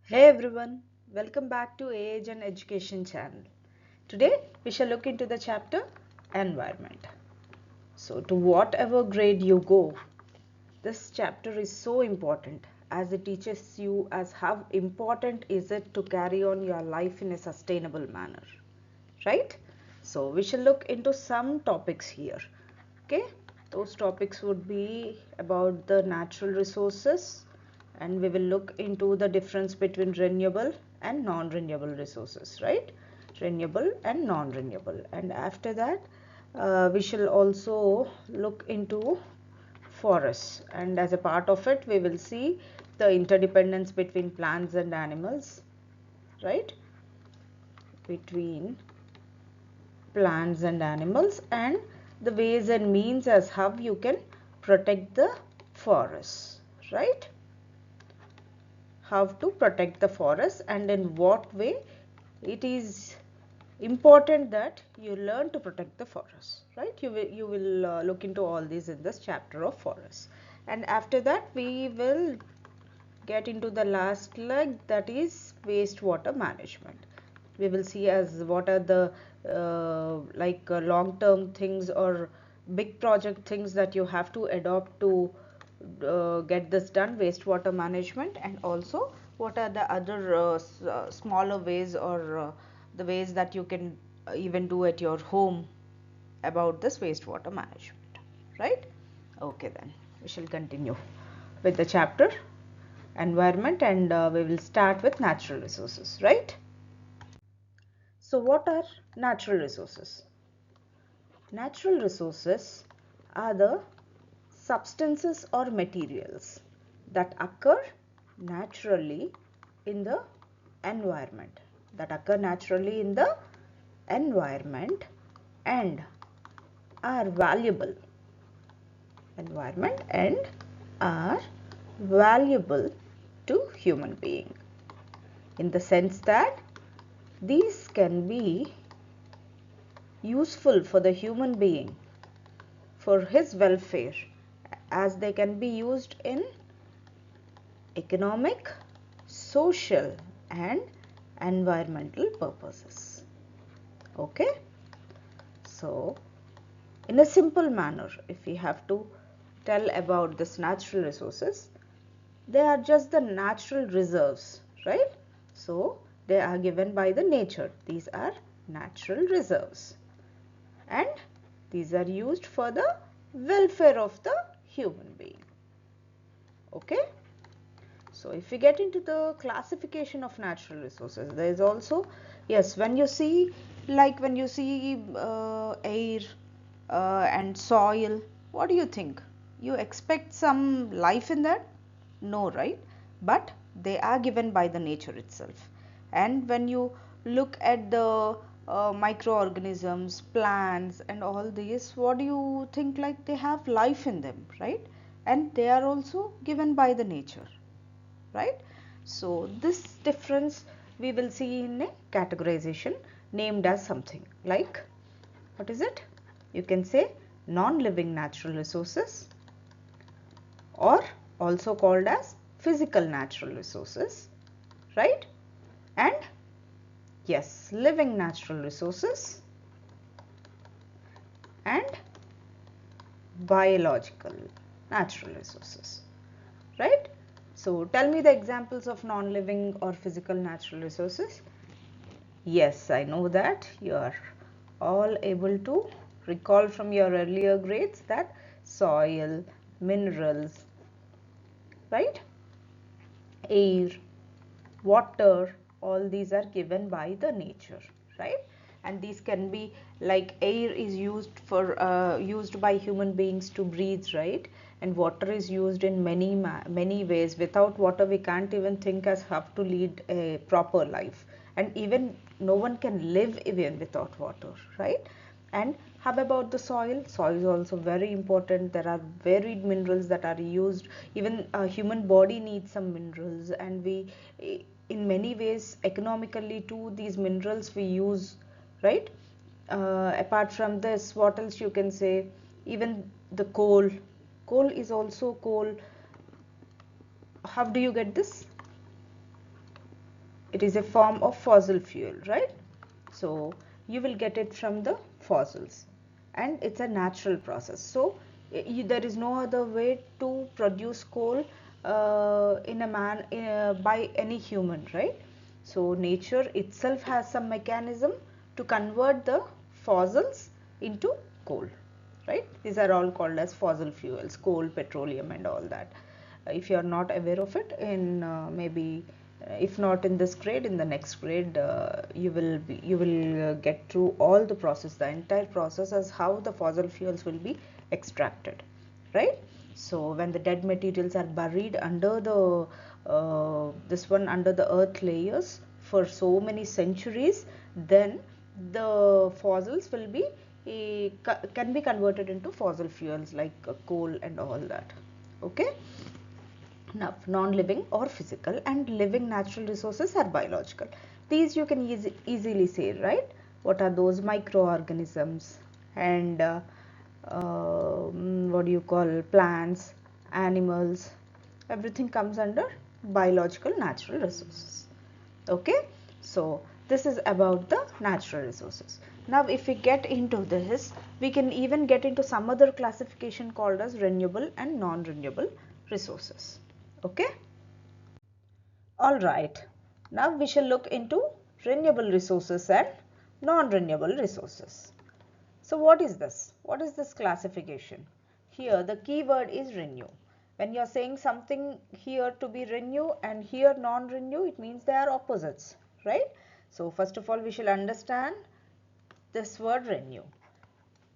Hey everyone, welcome back to Age and Education channel. Today we shall look into the chapter Environment. So to whatever grade you go, this chapter is so important as it teaches you as how important is it to carry on your life in a sustainable manner, right? So we shall look into some topics here. Okay, those topics would be about the natural resources, and we will look into the difference between renewable and non-renewable resources, right? Renewable and non-renewable. And after that we shall also look into forests, and as a part of it we will see the interdependence between plants and animals, right? Between plants and animals, and the ways and means as how you can protect the forests, right? How to protect the forest and in what way it is important that you learn to protect the forest, right? You will look into all these in this chapter of forests. And after that we will get into the last leg, that is wastewater management. We will see as what are the long term things or big project things that you have to adopt to get this done, wastewater management, and also what are the other smaller ways or the ways that you can even do at your home about this wastewater management, right? Okay, then we shall continue with the chapter environment, and we will start with natural resources, right? So what are natural resources? Natural resources are the substances or materials that occur naturally in the environment, and are valuable environment and are valuable to human being, in the sense that these can be useful for the human being for his welfare, as they can be used in economic, social and environmental purposes. Okay, so in a simple manner, if we have to tell about this natural resources, they are just the natural reserves, right? So they are given by the nature. These are natural reserves, and these are used for the welfare of the human being. Okay, so if we get into the classification of natural resources, there is also, yes, when you see, air and soil, what do you think? You expect some life in that? No, right? But they are given by the nature itself. And when you look at the microorganisms, plants and all these, what do you think? Like, they have life in them, right? And they are also given by the nature, right? So this difference we will see in a categorization named as something like, what is it? You can say non-living natural resources, or also called as physical natural resources, right? And yes, living natural resources and biological natural resources, right? So tell me the examples of non-living or physical natural resources. Yes, I know that you are all able to recall from your earlier grades that soil, minerals, right? Air, water, all these are given by the nature, right? And these can be, like, air is used by human beings to breathe, right? And water is used in many ways. Without water we can't even think as how to lead a proper life, and even no one can live even without water, right? And how about the soil? Soil is also very important. There are varied minerals that are used. Even a human body needs some minerals, and we, in many ways, economically too, these minerals we use, right? Apart from this, what else you can say? Even the coal. Coal is also coal. How do you get this? it is a form of fossil fuel, right? So you will get it from the fossils, and it's a natural process. So there is no other way to produce coal by any human, right? So nature itself has some mechanism to convert the fossils into coal, right? These are all called as fossil fuels, coal, petroleum and all that. If you are not aware of it, in maybe if not in this grade, in the next grade, you will get through all the process, the entire process as how the fossil fuels will be extracted, right? So when the dead materials are buried under the under the earth layers for so many centuries, then the fossils will be can be converted into fossil fuels like coal and all that. Okay. Now, non-living or physical and living natural resources are biological. These you can easily say, right? What are those? Microorganisms and what do you call, plants, animals, everything comes under biological natural resources. Okay, so this is about the natural resources. Now if we get into this, we can even get into some other classification called as renewable and non-renewable resources. Okay, all right, now we shall look into renewable resources and non-renewable resources. So what is this? What is this classification? Here the key word is renew. When you are saying something here to be renew and here non-renew, it means they are opposites, right? So first of all we shall understand this word renew.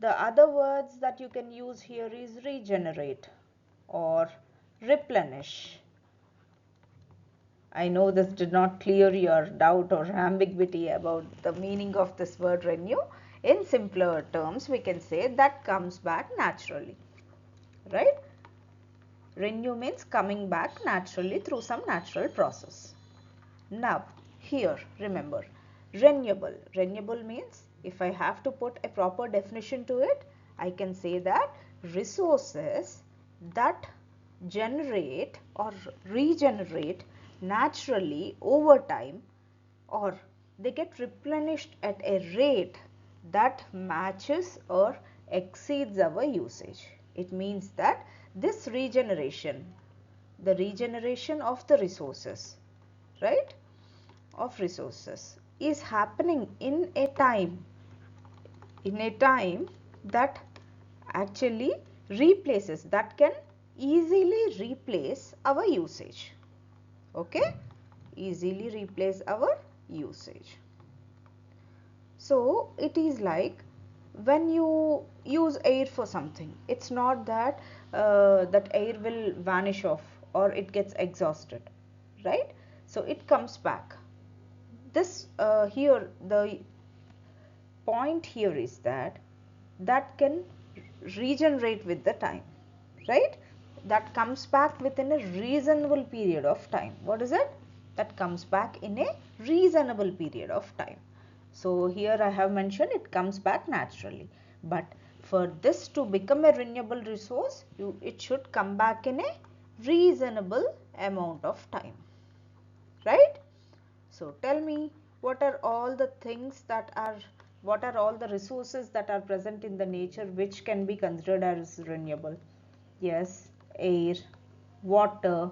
The other words that you can use here is regenerate or replenish. I know this did not clear your doubt or ambiguity about the meaning of this word renew. In simpler terms, we can say that comes back naturally, right? Renew means coming back naturally through some natural process. Now, here remember, renewable. Renewable means, if I have to put a proper definition to it, I can say that resources that generate or regenerate naturally over time, or they get replenished at a rate that matches or exceeds our usage. It means that this regeneration, the regeneration of the resources, right, of resources is happening in a time that actually replaces, that can easily replace our usage. Okay, easily replace our usage. So it is like when you use air for something, it's not that that air will vanish off or it gets exhausted, right? So it comes back. This here the point here is that that can regenerate with the time, right? That comes back within a reasonable period of time. What is it? That comes back in a reasonable period of time. So here I have mentioned it comes back naturally, but for this to become a renewable resource, it should come back in a reasonable amount of time, right? So tell me, what are all the things that are, what are all the resources that are present in the nature which can be considered as renewable? Yes, air, water,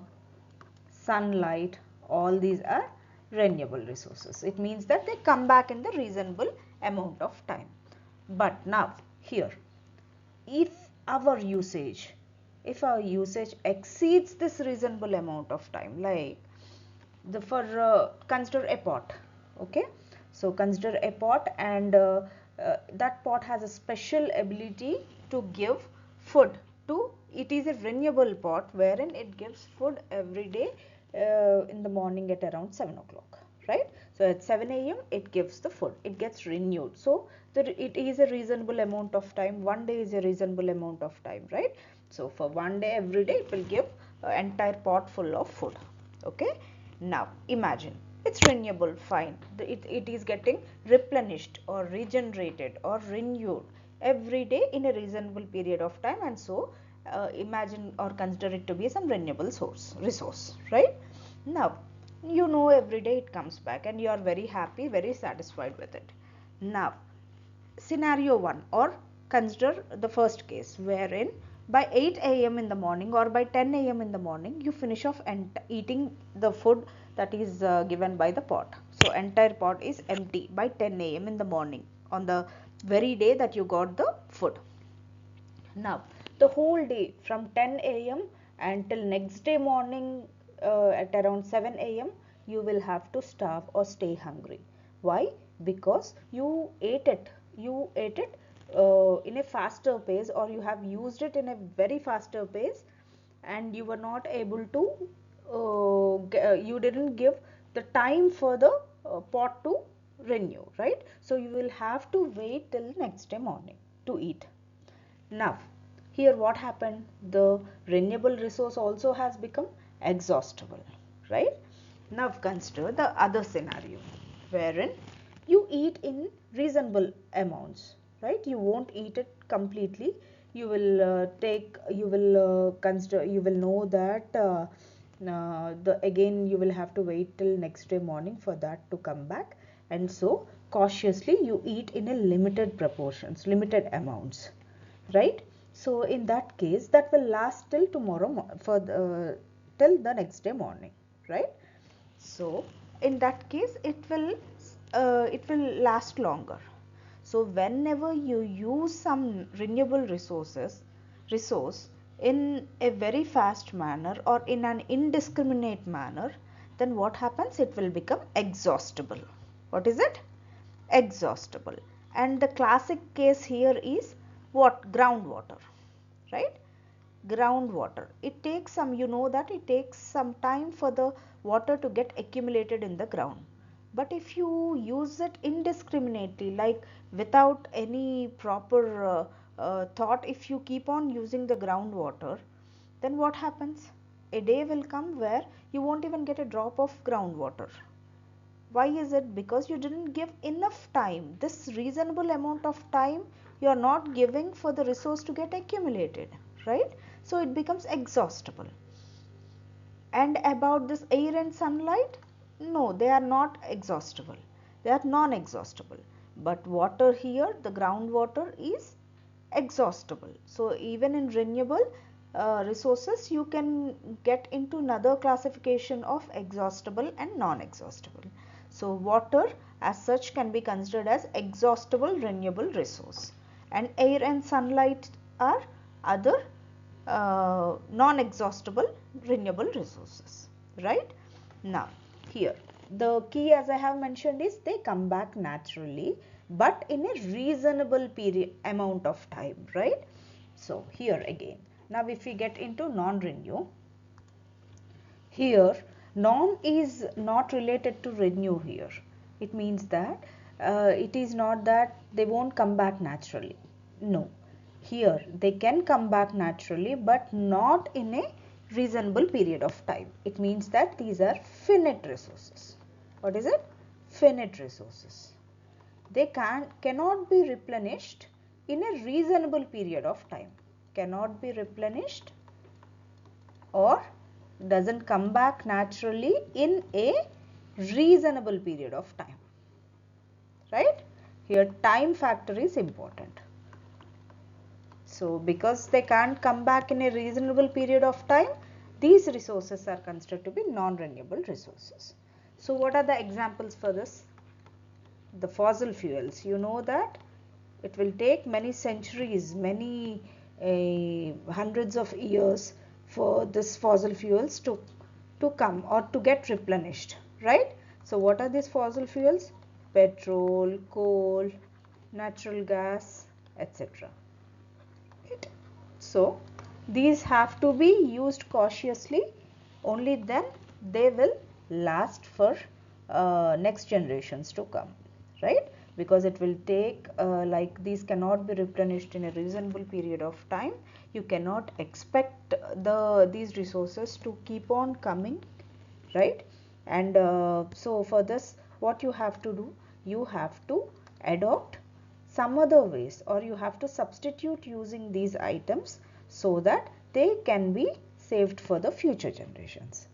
sunlight, all these are renewable resources. It means that they come back in the reasonable amount of time. But now here, if our usage exceeds this reasonable amount of time, like consider a pot. Okay, so consider a pot, and that pot has a special ability to give food to, it is a renewable pot wherein it gives food every day in the morning at around 7 o'clock, right? So at 7 a.m. it gives the food, it gets renewed. So it is a reasonable amount of time, one day is a reasonable amount of time, right? So for one day, every day it will give an entire pot full of food. Okay, now imagine it's renewable, fine, it is getting replenished or regenerated or renewed every day in a reasonable period of time, and so imagine or consider it to be some renewable resource, right? Now you know every day it comes back and you are very happy, very satisfied with it. Now scenario 1, or consider the first case wherein by 8 a.m. in the morning or by 10 a.m. in the morning you finish off and eating the food that is given by the pot. So entire pot is empty by 10 a.m. in the morning on the very day that you got the food. Now the whole day from 10 a.m. until next day morning at around 7 a.m. you will have to starve or stay hungry. Why? Because you ate it in a faster pace, or you have used it in a very faster pace, and you were not able to you didn't give the time for the pot to renew, right? So you will have to wait till next day morning to eat. Now here what happened, the renewable resource also has become exhaustible, right? Now consider the other scenario wherein you eat in reasonable amounts, right? You won't eat it completely. You will consider, you will know that the again you will have to wait till next day morning for that to come back, and so cautiously you eat in a limited proportions, limited amounts, right? So in that case that will last till tomorrow for the till the next day morning, right? So in that case it will last longer. So whenever you use some renewable resource in a very fast manner or in an indiscriminate manner, then what happens, it will become exhaustible. What is it? Exhaustible. And the classic case here is what? Groundwater, right? Groundwater, it takes some, you know that it takes some time for the water to get accumulated in the ground. But if you use it indiscriminately, like without any proper thought, if you keep on using the groundwater, then what happens? A day will come where you won't even get a drop of groundwater. Why is it? Because you didn't give enough time. This reasonable amount of time you are not giving for the resource to get accumulated, right? So it becomes exhaustible. And about this air and sunlight, no, they are not exhaustible. They are non-exhaustible. But water here, the groundwater is exhaustible. So even in renewable resources, you can get into another classification of exhaustible and non-exhaustible. So water as such can be considered as exhaustible renewable resource, and air and sunlight are other non-exhaustible renewable resources, right? Now here the key, as I have mentioned, is they come back naturally but in a reasonable period amount of time, right? So here again, now if we get into non-renew, here non is not related to renew here. It means that it is not that they won't come back naturally. No, here they can come back naturally but not in a reasonable period of time. It means that these are finite resources. What is it? Finite resources. They cannot be replenished in a reasonable period of time. Cannot be replenished or doesn't come back naturally in a reasonable period of time, right? Here time factor is important. So because they can't come back in a reasonable period of time, these resources are considered to be non-renewable resources. So what are the examples for this? The fossil fuels, you know that it will take many centuries, many hundreds of years for this fossil fuels to come or to get replenished, right? So what are these fossil fuels? Petrol, coal, natural gas, etc. Right? So these have to be used cautiously, only then they will last for next generations to come, right? Because it will take like these cannot be replenished in a reasonable period of time. You cannot expect these resources to keep on coming, right? And so for this, what you have to do, you have to adopt some other ways, or you have to substitute using these items so that they can be saved for the future generations,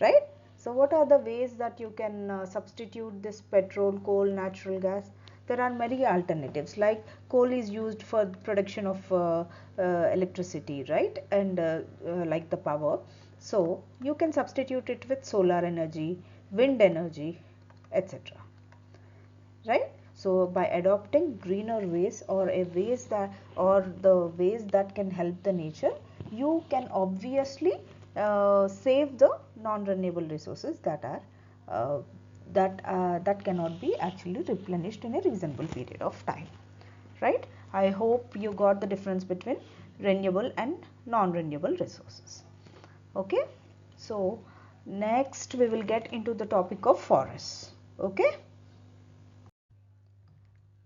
right? So what are the ways that you can substitute this petrol, coal, natural gas? There are many alternatives, like coal is used for production of electricity, right? And like the power. So you can substitute it with solar energy, wind energy, etc. Right? So by adopting greener ways or a ways that or the ways that can help the nature, you can obviously save the non-renewable resources that are that cannot be actually replenished in a reasonable period of time. Right? I hope you got the difference between renewable and non-renewable resources. Okay? So next we will get into the topic of forests. Okay?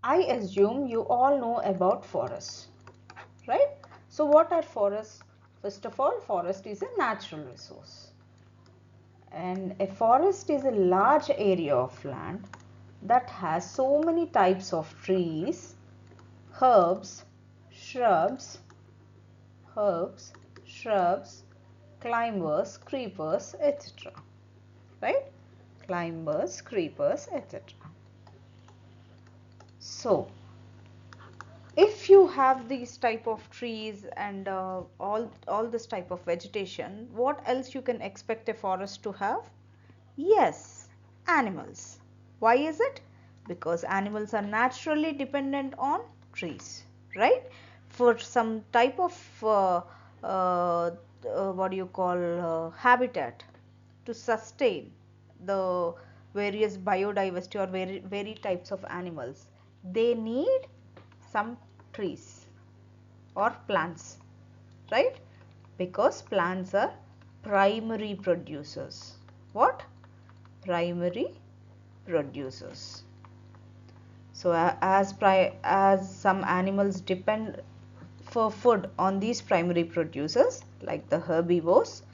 I assume you all know about forests, right? So what are forests? First of all, forest is a natural resource. And a forest is a large area of land that has so many types of trees, herbs, shrubs, climbers, creepers, etc. Right? Climbers, creepers, etc. So, if you have these type of trees and all this type of vegetation, what else you can expect a forest to have? Yes, animals. Why is it? Because animals are naturally dependent on trees, right? For some type of what do you call habitat to sustain the various biodiversity or very types of animals, they need some trees or plants, right? Because plants are primary producers. What? Primary producers. So as some animals depend for food on these primary producers like the herbivores,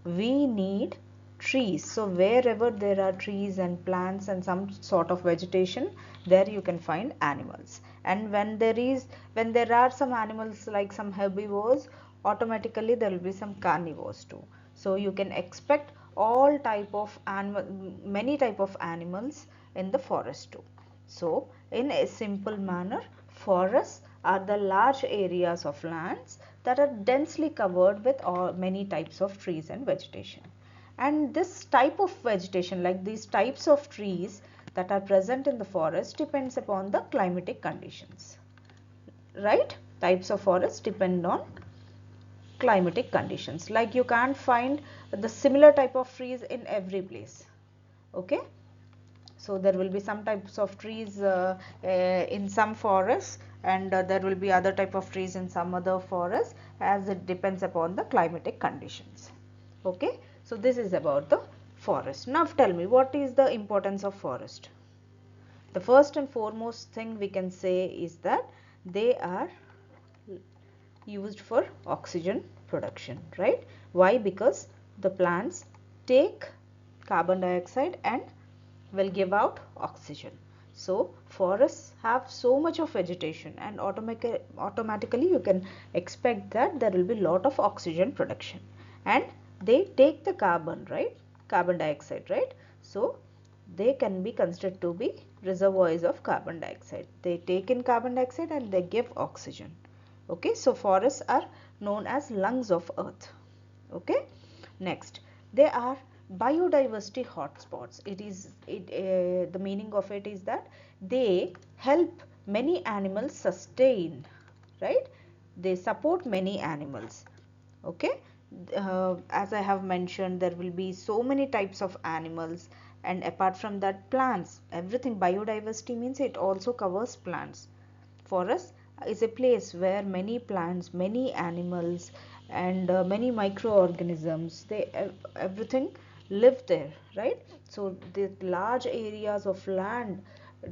we need trees. So wherever there are trees and plants and some sort of vegetation, there you can find animals. And when there are some animals like some herbivores, automatically there will be some carnivores too. So you can expect all type of many type of animals in the forest too. So in a simple manner, forests are the large areas of lands that are densely covered with many types of trees and vegetation. And this type of vegetation, like these types of trees that are present in the forest, depends upon the climatic conditions. Right? Types of forests depend on climatic conditions. Like you can't find the similar type of trees in every place. Okay? So there will be some types of trees in some forests, and there will be other type of trees in some other forests, as it depends upon the climatic conditions. Okay, so this is about the forest. Now tell me, what is the importance of forest? The first and foremost thing we can say is that they are used for oxygen production, right? Why? Because the plants take carbon dioxide and will give out oxygen. So forests have so much of vegetation, and automatically you can expect that there will be lot of oxygen production, and they take the carbon, right? Carbon dioxide, right? So they can be considered to be reservoirs of carbon dioxide. They take in carbon dioxide and they give oxygen. Okay, so forests are known as lungs of earth. Okay, next, they are biodiversity hotspots. The meaning of it is that they help many animals sustain, right? They support many animals. Okay, as I have mentioned, there will be so many types of animals, and apart from that, plants. Everything, biodiversity means it also covers plants. Forest is a place where many plants, many animals, and many microorganisms, everything live there, right? So the large areas of land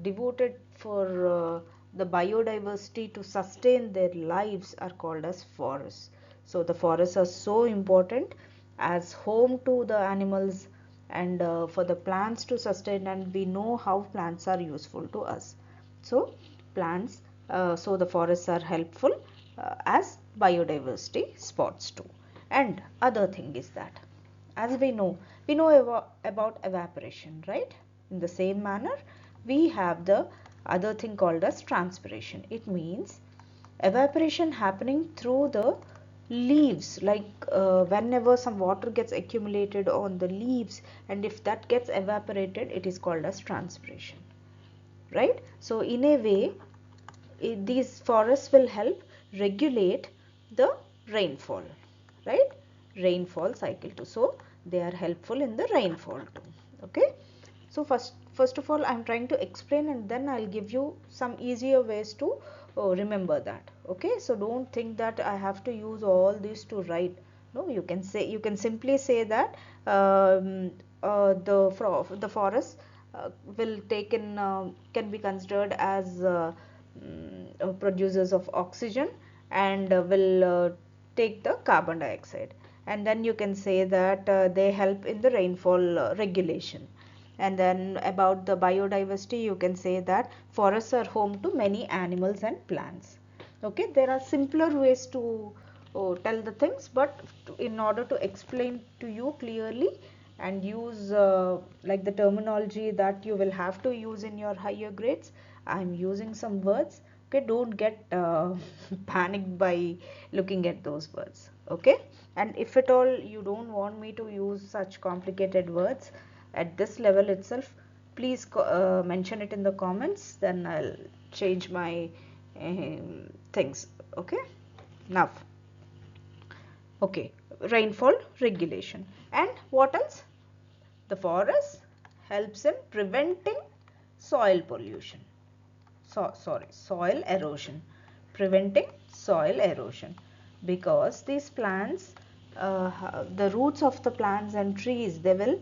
devoted for the biodiversity to sustain their lives are called as forests. So the forests are so important as home to the animals, and for the plants to sustain, and we know how plants are useful to us. So plants, so the forests are helpful as biodiversity spots too. And other thing is that, as we know about evaporation, right? In the same manner, we have the other thing called as transpiration. It means evaporation happening through the leaves, like whenever some water gets accumulated on the leaves, and if that gets evaporated, it is called as transpiration, right? So in a way, these forests will help regulate the rainfall, right? Rainfall cycle too. So they are helpful in the rainfall too. Okay. So first of all, I'm trying to explain, and then I'll give you some easier ways to remember that. Okay. So don't think that I have to use all this to write. No, you can simply say that the forest will take in can be considered as producers of oxygen, and will take the carbon dioxide, and then you can say that they help in the rainfall regulation. And then about the biodiversity, you can say that forests are home to many animals and plants. Okay, there are simpler ways to tell the things, but in order to explain to you clearly and use like the terminology that you will have to use in your higher grades, I'm using some words. Okay, don't get panicked by looking at those words. Okay, and if at all you don't want me to use such complicated words at this level itself, please mention it in the comments, then I'll change my things. Okay, now, okay, rainfall regulation. And what else? The forest helps in preventing soil pollution. Soil erosion. Preventing soil erosion, because these plants, the roots of the plants and trees, they will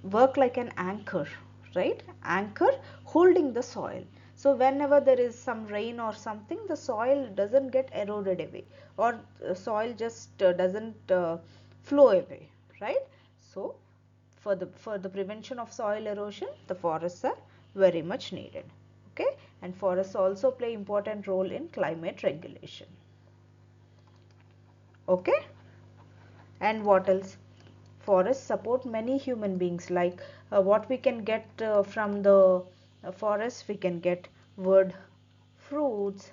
work like an anchor, right? Anchor holding the soil. So whenever there is some rain or something, the soil doesn't get eroded away, or soil just doesn't flow away, right? So for the prevention of soil erosion, the forests are very much needed. Okay, and forests also play important role in climate regulation. Okay, and what else? Forests support many human beings, like what we can get from the forest. We can get wood, fruits,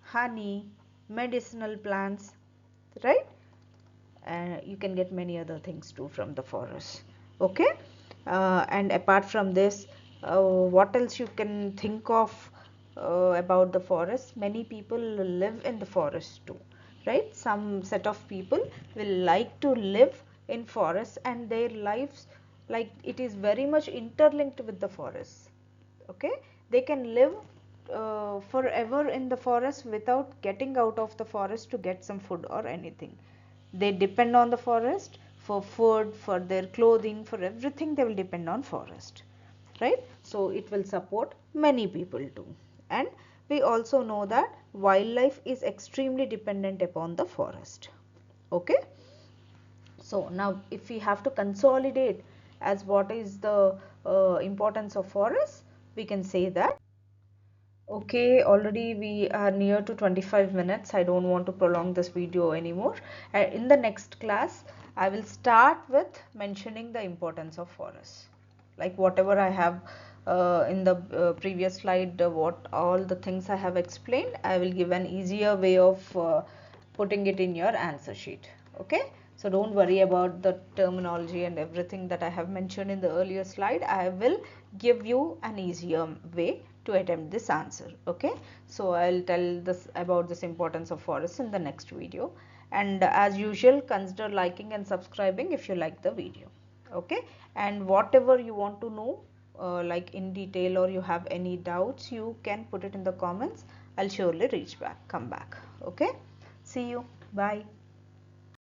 honey, medicinal plants, right? You can get many other things too from the forest. Okay, and apart from this, what else you can think of about the forest? Many people live in the forest too, right? Some set of people will like to live in forests, and their lives, like, it is very much interlinked with the forest. Okay, they can live forever in the forest without getting out of the forest to get some food or anything. They depend on the forest for food, for their clothing, for everything. They will depend on forest, right? So it will support many people too. And we also know that wildlife is extremely dependent upon the forest. Okay, so now if we have to consolidate as what is the importance of forests, we can say that, okay, already we are near to 25 minutes. I don't want to prolong this video anymore. In the next class, I will start with mentioning the importance of forests. Like whatever I have in the previous slide, what all the things I have explained, I will give an easier way of putting it in your answer sheet. Okay, so don't worry about the terminology and everything that I have mentioned in the earlier slide. I will give you an easier way to attempt this answer. Okay, so I'll tell this about this importance of forests in the next video. And as usual, consider liking and subscribing if you like the video. Okay, and whatever you want to know like in detail, or you have any doubts, you can put it in the comments. I'll surely come back. Okay, see you, bye.